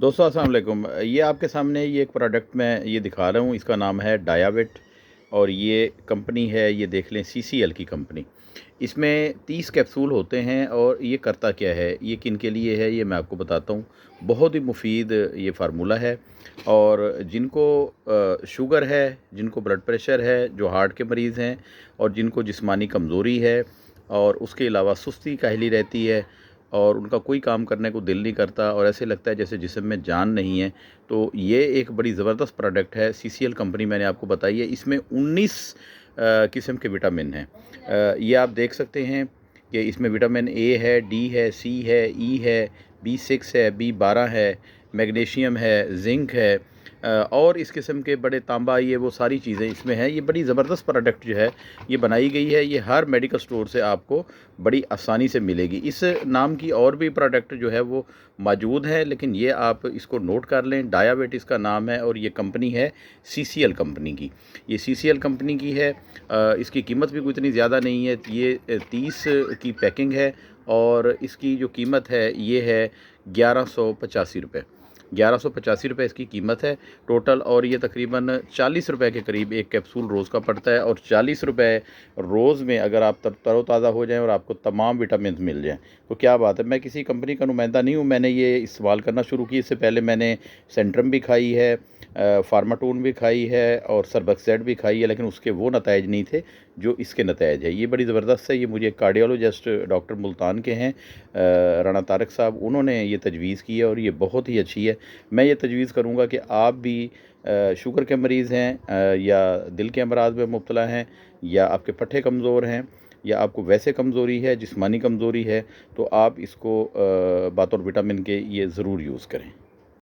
दोस्तों अस्सलाम वालेकुम। ये आपके सामने ये एक प्रोडक्ट मैं ये दिखा रहा हूँ, इसका नाम है डायाविट और ये कंपनी है, ये देख लें सीसीएल की कंपनी। इसमें 30 कैप्सूल होते हैं और ये करता क्या है, ये किन के लिए है, ये मैं आपको बताता हूँ। बहुत ही मुफीद ये फार्मूला है और जिनको शुगर है, जिनको ब्लड प्रेशर है, जो हार्ट के मरीज़ हैं और जिनको जिस्मानी कमज़ोरी है और उसके अलावा सुस्ती काहली रहती है और उनका कोई काम करने को दिल नहीं करता और ऐसे लगता है जैसे जिस्म में जान नहीं है, तो ये एक बड़ी ज़बरदस्त प्रोडक्ट है। सीसीएल कंपनी मैंने आपको बताई है। इसमें 19 किस्म के विटामिन हैं। ये आप देख सकते हैं कि इसमें विटामिन ए है, डी है, सी है, ई है, बी6 है, बी12 है, मैग्नीशियम है, ज़िंक है और इस किस्म के बड़े तांबा, ये वो सारी चीज़ें इसमें हैं। ये बड़ी ज़बरदस्त प्रोडक्ट जो है ये बनाई गई है। ये हर मेडिकल स्टोर से आपको बड़ी आसानी से मिलेगी। इस नाम की और भी प्रोडक्ट जो है वो मौजूद है, लेकिन ये आप इसको नोट कर लें। डायाविट इसका नाम है और ये कंपनी है सीसीएल कंपनी की। ये सीसीएल कंपनी की है। इसकी कीमत भी कोई इतनी ज़्यादा नहीं है। ये 30 की पैकिंग है और इसकी जो कीमत है ये है 1185 रुपये। 1185 रुपये इसकी कीमत है टोटल, और ये तकरीबन 40 रुपये के करीब एक कैप्सूल रोज़ का पड़ता है। और 40 रुपये रोज़ में अगर आप तरोताज़ा हो जाएं और आपको तमाम विटामिन मिल जाएं तो क्या बात है। मैं किसी कंपनी का नुमाइंदा नहीं हूँ, मैंने ये इस्तेमाल करना शुरू की। इससे पहले मैंने सेंट्रम भी खाई है, फार्माटोन भी खाई है और सर्बक्सेट भी खाई है, लेकिन उसके वो नताइज नहीं थे जो इसके नताइज है। ये बड़ी ज़बरदस्त है। ये मुझे कार्डियोलॉजिस्ट डॉक्टर मुल्तान के हैं, राना तारक साहब, उन्होंने ये तजवीज़ की है और ये बहुत ही अच्छी है। मैं ये तजवीज़ करूँगा कि आप भी शुगर के मरीज़ हैं या दिल के अमराज में मुब्तला हैं या आपके पट्ठे कमज़ोर हैं या आपको वैसे कमज़ोरी है, जिस्मानी कमज़ोरी है, तो आप इसको बातौर विटामिन के ये ज़रूर यूज़ करें।